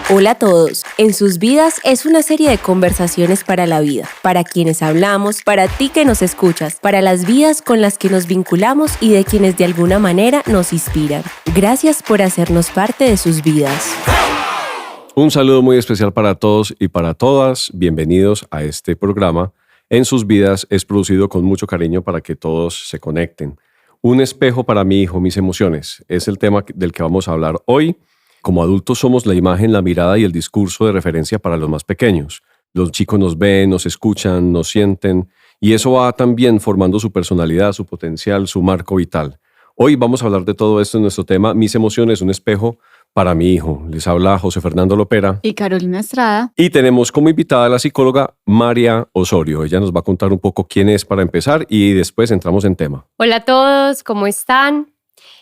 Hola a todos. En sus vidas es una serie de conversaciones para la vida, para quienes hablamos, para ti que nos escuchas, para las vidas con las que nos vinculamos y de quienes de alguna manera nos inspiran. Gracias por hacernos parte de sus vidas. Un saludo muy especial para todos y para todas. Bienvenidos a este programa. En sus vidas es producido con mucho cariño para que todos se conecten. Un espejo para mi hijo, mis emociones. Es el tema del que vamos a hablar hoy. Como adultos somos la imagen, la mirada y el discurso de referencia para los más pequeños. Los chicos nos ven, nos escuchan, nos sienten y eso va también formando su personalidad, su potencial, su marco vital. Hoy vamos a hablar de todo esto en nuestro tema Mis emociones, un espejo para mi hijo. Les habla José Fernando Lopera y Carolina Estrada. Y tenemos como invitada a la psicóloga María Osorio. Ella nos va a contar un poco quién es para empezar y después entramos en tema. Hola a todos, ¿cómo están?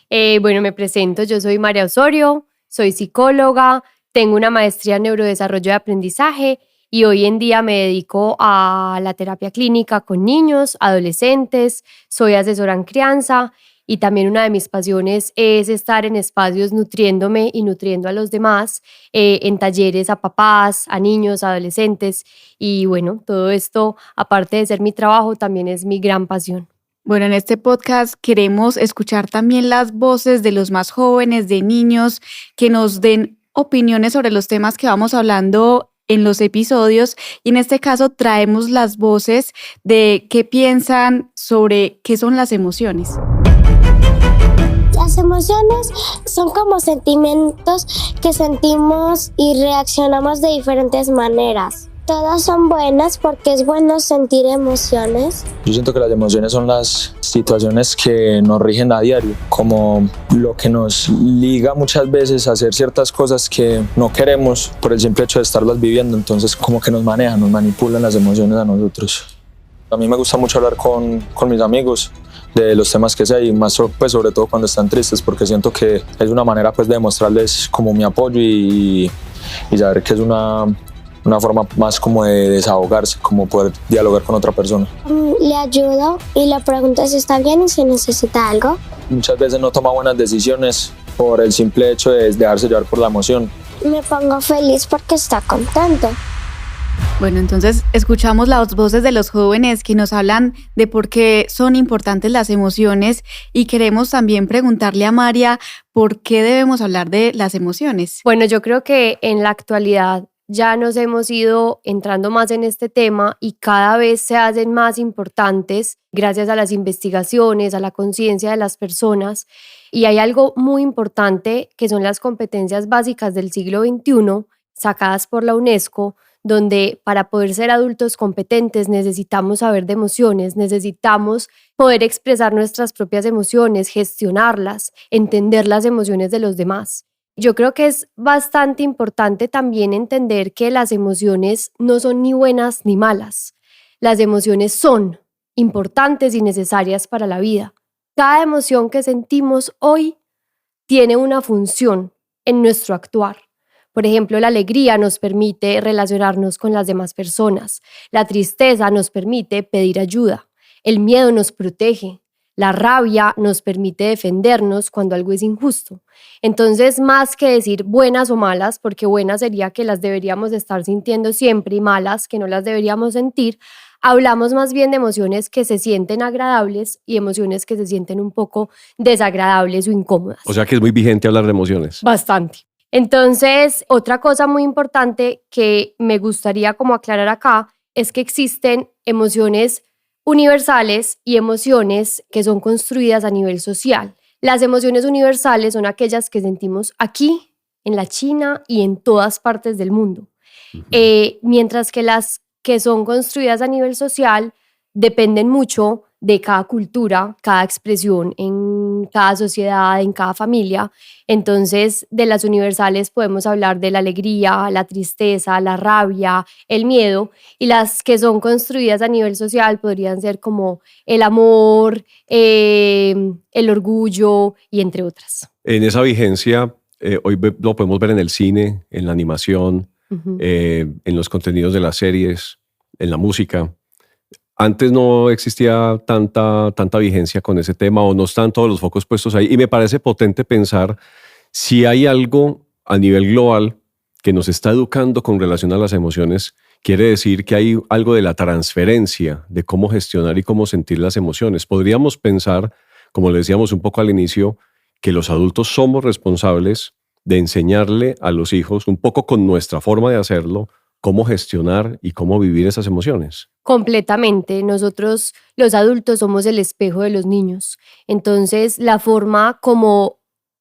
Me presento, yo soy María Osorio. Soy psicóloga, tengo una maestría en neurodesarrollo de aprendizaje y hoy en día me dedico a la terapia clínica con niños, adolescentes, soy asesora en crianza y también una de mis pasiones es estar en espacios nutriéndome y nutriendo a los demás, en talleres a papás, a niños, adolescentes y bueno, todo esto, aparte de ser mi trabajo, también es mi gran pasión. Bueno, en este podcast queremos escuchar también las voces de los más jóvenes, de niños, que nos den opiniones sobre los temas que vamos hablando en los episodios. Y en este caso traemos las voces de qué piensan sobre qué son las emociones. Las emociones son como sentimientos que sentimos y reaccionamos de diferentes maneras. Todas son buenas porque es bueno sentir emociones. Yo siento que las emociones son las situaciones que nos rigen a diario, como lo que nos liga muchas veces a hacer ciertas cosas que no queremos por el simple hecho de estarlas viviendo. Entonces como que nos manejan, nos manipulan las emociones a nosotros. A mí me gusta mucho hablar con mis amigos de los temas que sé y más pues, sobre todo cuando están tristes, porque siento que es una manera pues, de demostrarles como mi apoyo y saber que es una forma más como de desahogarse, como poder dialogar con otra persona. Le ayudo y le pregunto si está bien y si necesita algo. Muchas veces no toma buenas decisiones por el simple hecho de dejarse llevar por la emoción. Me pongo feliz porque está contento. Bueno, entonces escuchamos las voces de los jóvenes que nos hablan de por qué son importantes las emociones y queremos también preguntarle a María por qué debemos hablar de las emociones. Bueno, yo creo que en la actualidad ya nos hemos ido entrando más en este tema y cada vez se hacen más importantes gracias a las investigaciones, a la conciencia de las personas. Y hay algo muy importante que son las competencias básicas del siglo XXI, sacadas por la UNESCO, donde para poder ser adultos competentes necesitamos saber de emociones, necesitamos poder expresar nuestras propias emociones, gestionarlas, entender las emociones de los demás. Yo creo que es bastante importante también entender que las emociones no son ni buenas ni malas. Las emociones son importantes y necesarias para la vida. Cada emoción que sentimos hoy tiene una función en nuestro actuar. Por ejemplo, la alegría nos permite relacionarnos con las demás personas. La tristeza nos permite pedir ayuda. El miedo nos protege. La rabia nos permite defendernos cuando algo es injusto. Entonces, más que decir buenas o malas, porque buenas sería que las deberíamos estar sintiendo siempre y malas que no las deberíamos sentir, hablamos más bien de emociones que se sienten agradables y emociones que se sienten un poco desagradables o incómodas. O sea que es muy vigente hablar de emociones. Bastante. Entonces, otra cosa muy importante que me gustaría como aclarar acá es que existen emociones universales y emociones que son construidas a nivel social. Las emociones universales son aquellas que sentimos aquí, en la China y en todas partes del mundo. Mientras que las que son construidas a nivel social dependen mucho de cada cultura, cada expresión en cada sociedad, en cada familia. Entonces, de las universales podemos hablar de la alegría, la tristeza, la rabia, el miedo, y las que son construidas a nivel social podrían ser como el amor, el orgullo y entre otras. En esa vigencia, hoy lo podemos ver en el cine, en la animación, en los contenidos de las series, en la música. Antes no existía tanta vigencia con ese tema o no están todos los focos puestos ahí y me parece potente pensar si hay algo a nivel global que nos está educando con relación a las emociones, quiere decir que hay algo de la transferencia de cómo gestionar y cómo sentir las emociones. Podríamos pensar, como le decíamos un poco al inicio, que los adultos somos responsables de enseñarle a los hijos, un poco con nuestra forma de hacerlo, cómo gestionar y cómo vivir esas emociones. Completamente. Nosotros, los adultos, somos el espejo de los niños. Entonces, la forma como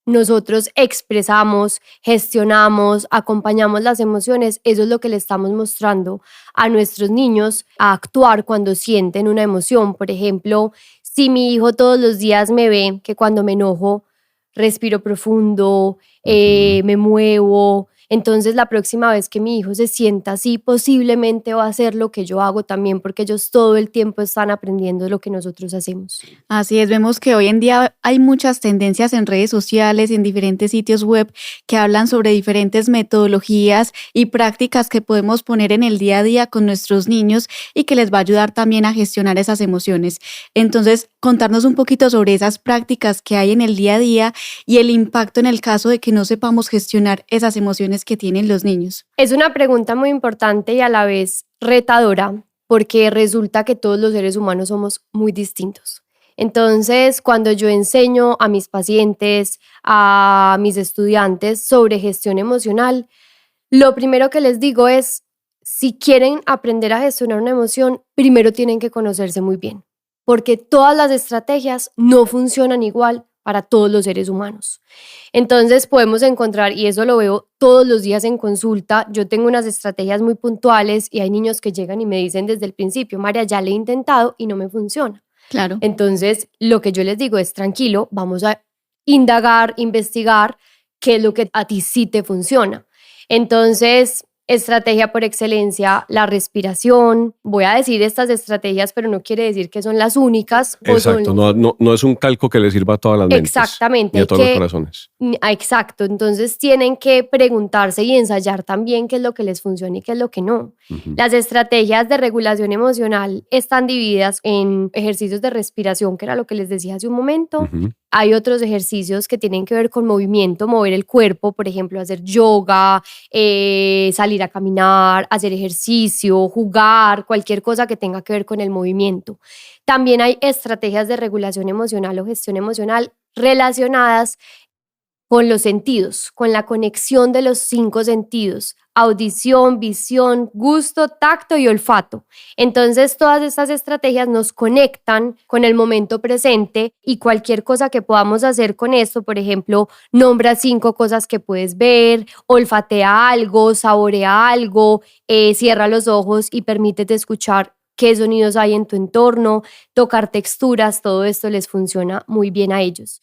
nosotros expresamos, gestionamos, acompañamos las emociones, eso es lo que le estamos mostrando a nuestros niños a actuar cuando sienten una emoción. Por ejemplo, si mi hijo todos los días me ve que cuando me enojo, respiro profundo, me muevo, entonces la próxima vez que mi hijo se sienta así, posiblemente va a hacer lo que yo hago también, porque ellos todo el tiempo están aprendiendo lo que nosotros hacemos. Así es, vemos que hoy en día hay muchas tendencias en redes sociales, en diferentes sitios web que hablan sobre diferentes metodologías y prácticas que podemos poner en el día a día con nuestros niños y que les va a ayudar también a gestionar esas emociones. Entonces, contarnos un poquito sobre esas prácticas que hay en el día a día y el impacto en el caso de que no sepamos gestionar esas emociones que tienen los niños. Es una pregunta muy importante y a la vez retadora, porque resulta que todos los seres humanos somos muy distintos. Entonces, cuando yo enseño a mis pacientes, a mis estudiantes sobre gestión emocional, lo primero que les digo es, si quieren aprender a gestionar una emoción, primero tienen que conocerse muy bien, porque todas las estrategias no funcionan igual para todos los seres humanos. Entonces podemos encontrar, y eso lo veo todos los días en consulta, yo tengo unas estrategias muy puntuales y hay niños que llegan y me dicen desde el principio, María, ya le he intentado y no me funciona. Claro. Entonces lo que yo les digo es, tranquilo, vamos a indagar, investigar qué es lo que a ti sí te funciona. Entonces, estrategia por excelencia, la respiración. Voy a decir estas estrategias, pero no quiere decir que son las únicas. Exacto, no es un calco que le sirva a todas las mentes. Exactamente. Ni a todos los corazones. Exacto, entonces tienen que preguntarse y ensayar también qué es lo que les funciona y qué es lo que no. Las estrategias de regulación emocional están divididas en ejercicios de respiración, que era lo que les decía hace un momento. Hay otros ejercicios que tienen que ver con movimiento, mover el cuerpo, por ejemplo, hacer yoga, salir a caminar, hacer ejercicio, jugar, cualquier cosa que tenga que ver con el movimiento. También hay estrategias de regulación emocional o gestión emocional relacionadas con los sentidos, con la conexión de los 5 sentidos: audición, visión, gusto, tacto y olfato. Entonces, todas estas estrategias nos conectan con el momento presente y cualquier cosa que podamos hacer con esto, por ejemplo, nombra 5 cosas que puedes ver, olfatea algo, saborea algo, cierra los ojos y permítete escuchar qué sonidos hay en tu entorno, tocar texturas, todo esto les funciona muy bien a ellos.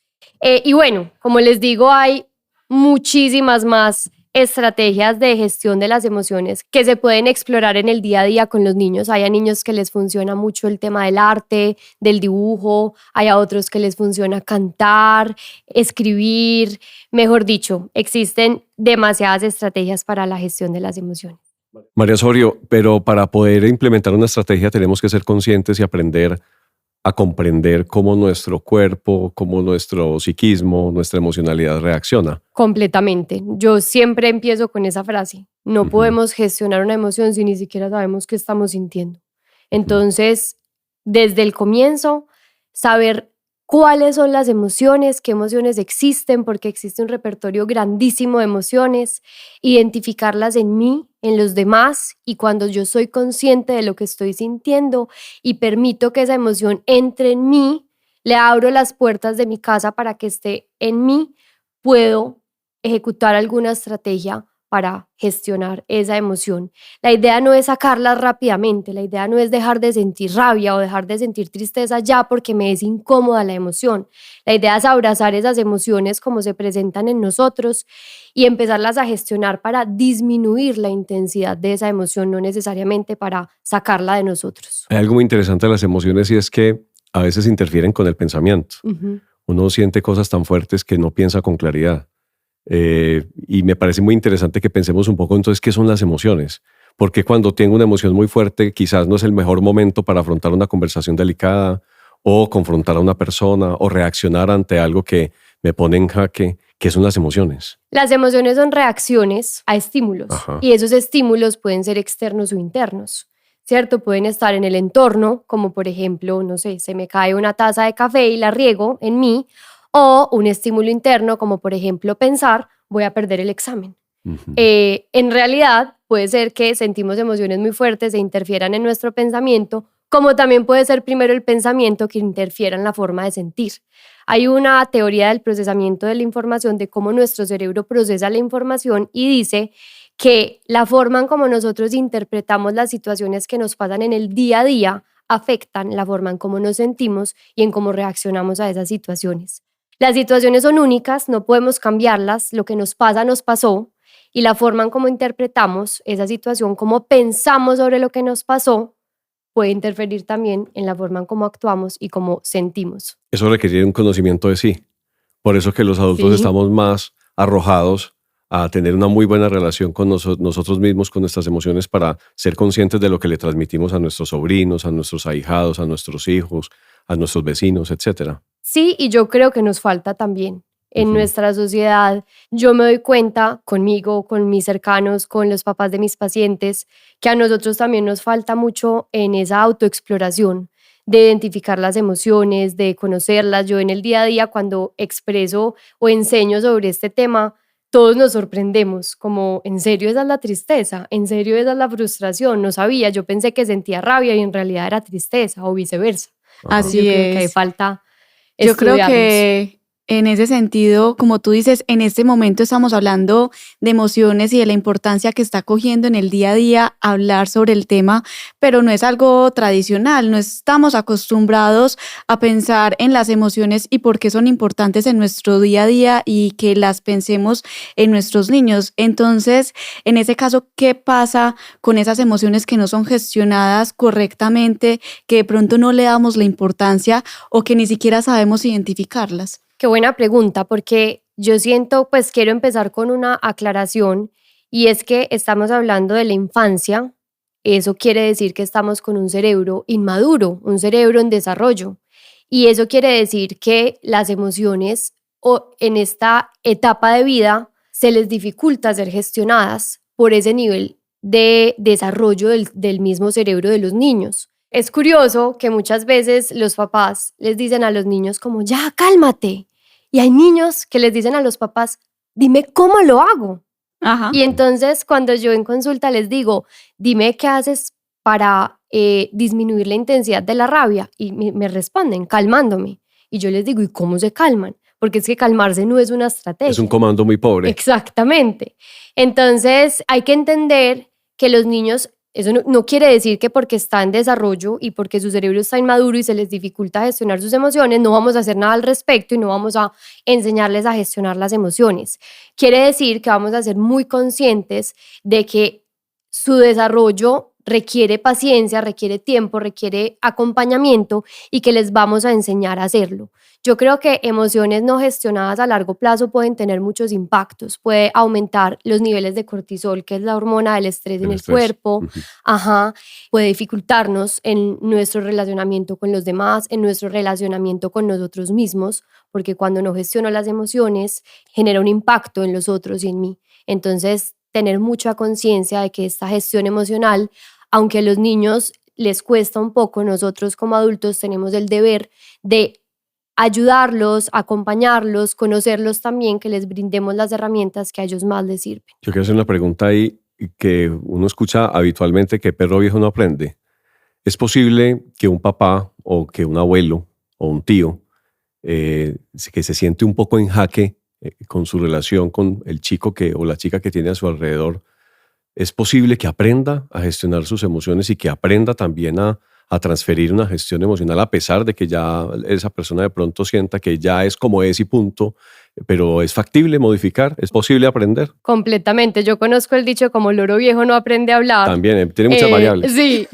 Y bueno, como les digo, hay muchísimas más estrategias de gestión de las emociones que se pueden explorar en el día a día con los niños. Hay a niños que les funciona mucho el tema del arte, del dibujo, hay a otros que les funciona cantar, escribir, mejor dicho, existen demasiadas estrategias para la gestión de las emociones. María Osorio, pero para poder implementar una estrategia tenemos que ser conscientes y aprender a comprender cómo nuestro cuerpo, cómo nuestro psiquismo, nuestra emocionalidad reacciona. Completamente. Yo siempre empiezo con esa frase. No podemos gestionar una emoción si ni siquiera sabemos qué estamos sintiendo. Entonces, desde el comienzo, saber cuáles son las emociones, qué emociones existen, porque existe un repertorio grandísimo de emociones, identificarlas en mí, en los demás, y cuando yo soy consciente de lo que estoy sintiendo y permito que esa emoción entre en mí, le abro las puertas de mi casa para que esté en mí, puedo ejecutar alguna estrategia para gestionar esa emoción. La idea no es sacarla rápidamente, la idea no es dejar de sentir rabia o dejar de sentir tristeza ya porque me es incómoda la emoción. La idea es abrazar esas emociones como se presentan en nosotros y empezarlas a gestionar para disminuir la intensidad de esa emoción, no necesariamente para sacarla de nosotros. Hay algo muy interesante de las emociones y es que a veces interfieren con el pensamiento. Uno siente cosas tan fuertes que no piensa con claridad. Y me parece muy interesante que pensemos un poco entonces qué son las emociones, porque cuando tengo una emoción muy fuerte quizás no es el mejor momento para afrontar una conversación delicada o confrontar a una persona o reaccionar ante algo que me pone en jaque. ¿Qué son las emociones? Las emociones son reacciones a estímulos. Ajá. Y esos estímulos pueden ser externos o internos, ¿cierto? Pueden estar en el entorno, como por ejemplo, no sé, se me cae una taza de café y la riego en mí, o un estímulo interno, como por ejemplo pensar, voy a perder el examen. Ujú. En realidad puede ser que sentimos emociones muy fuertes e interfieran en nuestro pensamiento, como también puede ser primero el pensamiento que interfiera en la forma de sentir. Hay una teoría del procesamiento de la información, de cómo nuestro cerebro procesa la información, y dice que la forma en cómo nosotros interpretamos las situaciones que nos pasan en el día a día afectan la forma en cómo nos sentimos y en cómo reaccionamos a esas situaciones. Las situaciones son únicas, no podemos cambiarlas, lo que nos pasa nos pasó, y la forma en cómo interpretamos esa situación, cómo pensamos sobre lo que nos pasó, puede interferir también en la forma en cómo actuamos y cómo sentimos. Eso requiere un conocimiento de sí. Por eso que los adultos Sí. estamos más arrojados a tener una muy buena relación con nosotros mismos, con nuestras emociones, para ser conscientes de lo que le transmitimos a nuestros sobrinos, a nuestros ahijados, a nuestros hijos, a nuestros vecinos, etc. Sí, y yo creo que nos falta también en Ujú. nuestra sociedad. Yo me doy cuenta conmigo, con mis cercanos, con los papás de mis pacientes, que a nosotros también nos falta mucho en esa autoexploración, de identificar las emociones, de conocerlas. Yo en el día a día, cuando expreso o enseño sobre este tema, todos nos sorprendemos, como, ¿en serio esa es la tristeza? ¿En serio esa es la frustración? No sabía, yo pensé que sentía rabia y en realidad era tristeza, o viceversa. Así Yo creo que hay es. falta Yo creo estudiarlos. que en ese sentido, como tú dices, en este momento estamos hablando de emociones y de la importancia que está cogiendo en el día a día hablar sobre el tema, pero no es algo tradicional, no estamos acostumbrados a pensar en las emociones y por qué son importantes en nuestro día a día y que las pensemos en nuestros niños. Entonces, en ese caso, ¿qué pasa con esas emociones que no son gestionadas correctamente, que de pronto no le damos la importancia o que ni siquiera sabemos identificarlas? Qué buena pregunta, porque yo siento, pues quiero empezar con una aclaración, y es que estamos hablando de la infancia. Eso quiere decir que estamos con un cerebro inmaduro, un cerebro en desarrollo, y eso quiere decir que las emociones en esta etapa de vida se les dificulta ser gestionadas por ese nivel de desarrollo del mismo cerebro de los niños. Es curioso que muchas veces los papás les dicen a los niños como, ya, cálmate. Y hay niños que les dicen a los papás, dime cómo lo hago. Ajá. Y entonces cuando yo en consulta les digo, dime qué haces para disminuir la intensidad de la rabia. Y me responden, calmándome. Y yo les digo, ¿y cómo se calman? Porque es que calmarse no es una estrategia. Es un comando muy pobre. Exactamente. Entonces hay que entender que los niños, eso no quiere decir que porque está en desarrollo y porque su cerebro está inmaduro y se les dificulta gestionar sus emociones, no vamos a hacer nada al respecto y no vamos a enseñarles a gestionar las emociones. Quiere decir que vamos a ser muy conscientes de que su desarrollo requiere paciencia, requiere tiempo, requiere acompañamiento, y que les vamos a enseñar a hacerlo. Yo creo que emociones no gestionadas a largo plazo pueden tener muchos impactos. Puede aumentar los niveles de cortisol, que es la hormona del estrés en el cuerpo. Ujú. Ajá. Puede dificultarnos en nuestro relacionamiento con los demás, en nuestro relacionamiento con nosotros mismos, porque cuando no gestiono las emociones genera un impacto en los otros y en mí. Entonces, tener mucha conciencia de que esta gestión emocional, aunque a los niños les cuesta un poco, nosotros como adultos tenemos el deber de ayudarlos, acompañarlos, conocerlos también, que les brindemos las herramientas que a ellos más les sirven. Yo quiero hacer una pregunta ahí que uno escucha habitualmente, que perro viejo no aprende. ¿Es posible que un papá o que un abuelo o un tío que se siente un poco en jaque con su relación con el chico o la chica que tiene a su alrededor, es posible que aprenda a gestionar sus emociones y que aprenda también a transferir una gestión emocional, a pesar de que ya esa persona de pronto sienta que ya es como es y punto, pero es factible modificar, es posible aprender? Completamente. Yo conozco el dicho como loro viejo no aprende a hablar. También tiene muchas variables. Sí,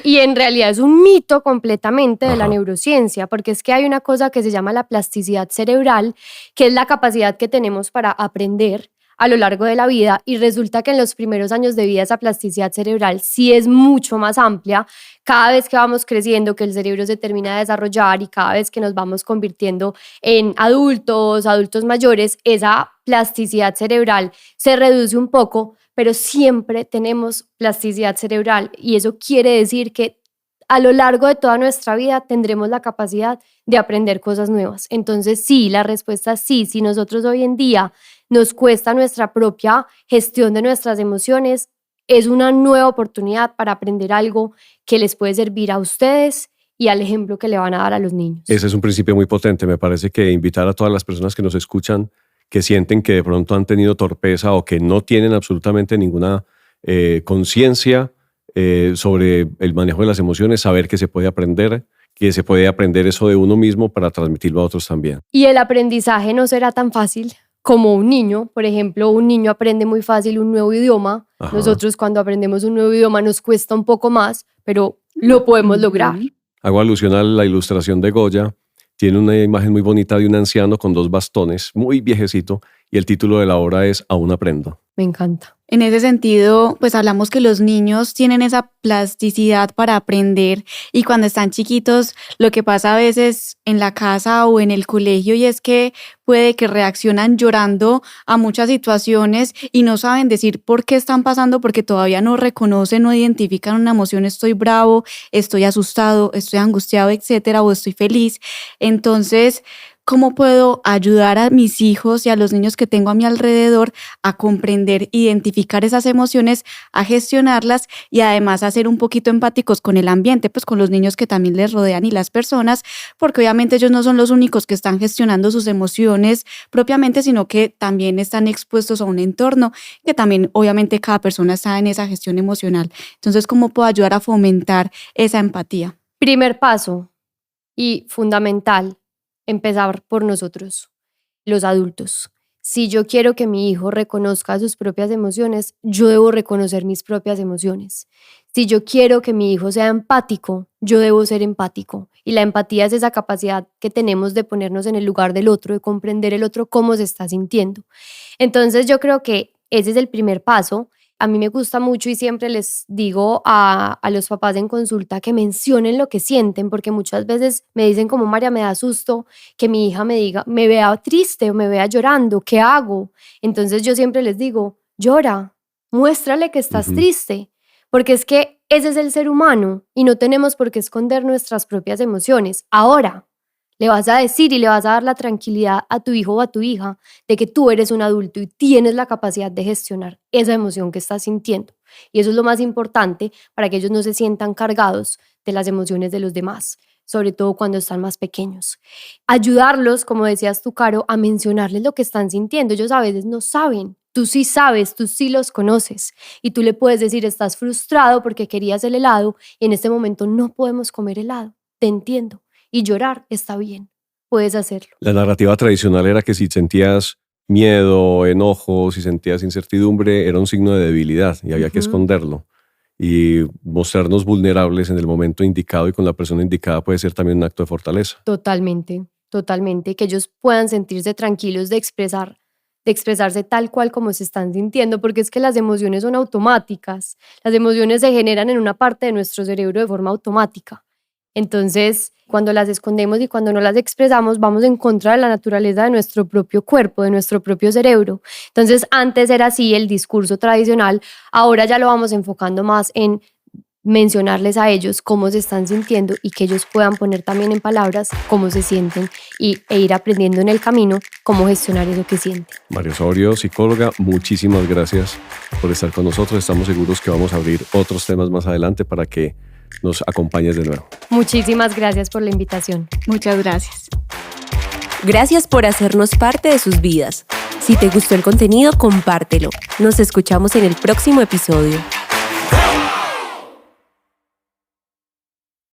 y en realidad es un mito completamente de la Ajá. neurociencia, porque es que hay una cosa que se llama la plasticidad cerebral, que es la capacidad que tenemos para aprender a lo largo de la vida, y resulta que en los primeros años de vida esa plasticidad cerebral sí es mucho más amplia. Cada vez que vamos creciendo, que el cerebro se termina de desarrollar y cada vez que nos vamos convirtiendo en adultos mayores, esa plasticidad cerebral se reduce un poco, pero siempre tenemos plasticidad cerebral, y eso quiere decir que a lo largo de toda nuestra vida tendremos la capacidad de aprender cosas nuevas. Entonces sí, la respuesta es sí. Si nosotros hoy en día nos cuesta nuestra propia gestión de nuestras emociones, es una nueva oportunidad para aprender algo que les puede servir a ustedes y al ejemplo que le van a dar a los niños. Ese es un principio muy potente. Me parece que invitar a todas las personas que nos escuchan, que sienten que de pronto han tenido torpeza o que no tienen absolutamente ninguna conciencia sobre el manejo de las emociones, saber que se puede aprender eso de uno mismo para transmitirlo a otros también. Y el aprendizaje no será tan fácil como un niño. Por ejemplo, un niño aprende muy fácil un nuevo idioma. Ajá. Nosotros cuando aprendemos un nuevo idioma nos cuesta un poco más, pero lo podemos lograr. Hago alusión a la ilustración de Goya. Tiene una imagen muy bonita de un anciano con 2 bastones, muy viejecito, y el título de la obra es Aún aprendo. Me encanta. En ese sentido, pues hablamos que los niños tienen esa plasticidad para aprender, y cuando están chiquitos, lo que pasa a veces en la casa o en el colegio, y es que puede que reaccionan llorando a muchas situaciones y no saben decir por qué están pasando, porque todavía no reconocen o identifican una emoción. Estoy bravo, estoy asustado, estoy angustiado, etcétera, o estoy feliz. Entonces, ¿cómo puedo ayudar a mis hijos y a los niños que tengo a mi alrededor a comprender, identificar esas emociones, a gestionarlas y además a ser un poquito empáticos con el ambiente, pues con los niños que también les rodean y las personas, porque obviamente ellos no son los únicos que están gestionando sus emociones propiamente, sino que también están expuestos a un entorno que también obviamente cada persona está en esa gestión emocional? Entonces, ¿cómo puedo ayudar a fomentar esa empatía? Primer paso y fundamental: empezar por nosotros, los adultos. Si yo quiero que mi hijo reconozca sus propias emociones, yo debo reconocer mis propias emociones. Si yo quiero que mi hijo sea empático, yo debo ser empático. Y la empatía es esa capacidad que tenemos de ponernos en el lugar del otro, de comprender el otro cómo se está sintiendo. Entonces yo creo que ese es el primer paso. A mí me gusta mucho y siempre les digo a los papás en consulta que mencionen lo que sienten, porque muchas veces me dicen como: María, me da susto que mi hija me vea triste o me vea llorando, ¿qué hago? Entonces yo siempre les digo: llora, muéstrale que estás triste, porque es que ese es el ser humano y no tenemos por qué esconder nuestras propias emociones. Ahora le vas a decir y le vas a dar la tranquilidad a tu hijo o a tu hija de que tú eres un adulto y tienes la capacidad de gestionar esa emoción que estás sintiendo. Y eso es lo más importante para que ellos no se sientan cargados de las emociones de los demás, sobre todo cuando están más pequeños. Ayudarlos, como decías tú, Caro, a mencionarles lo que están sintiendo. Ellos a veces no saben. Tú sí sabes, tú sí los conoces y tú le puedes decir: estás frustrado porque querías el helado y en este momento no podemos comer helado. Te entiendo. Y llorar está bien, puedes hacerlo. La narrativa tradicional era que si sentías miedo, enojo, si sentías incertidumbre, era un signo de debilidad y había que esconderlo. Y mostrarnos vulnerables en el momento indicado y con la persona indicada puede ser también un acto de fortaleza. Totalmente, totalmente. Que ellos puedan sentirse tranquilos de expresarse tal cual como se están sintiendo, porque es que las emociones son automáticas. Las emociones se generan en una parte de nuestro cerebro de forma automática. Entonces, cuando las escondemos y cuando no las expresamos, vamos en contra de la naturaleza de nuestro propio cuerpo, de nuestro propio cerebro. Entonces, antes era así el discurso tradicional, ahora ya lo vamos enfocando más en mencionarles a ellos cómo se están sintiendo y que ellos puedan poner también en palabras cómo se sienten e ir aprendiendo en el camino cómo gestionar eso que sienten. María Osorio, psicóloga, muchísimas gracias por estar con nosotros. Estamos seguros que vamos a abrir otros temas más adelante para que nos acompañes de nuevo. Muchísimas gracias por la invitación. Muchas gracias. Gracias por hacernos parte de sus vidas. Si te gustó el contenido, compártelo. Nos escuchamos en el próximo episodio.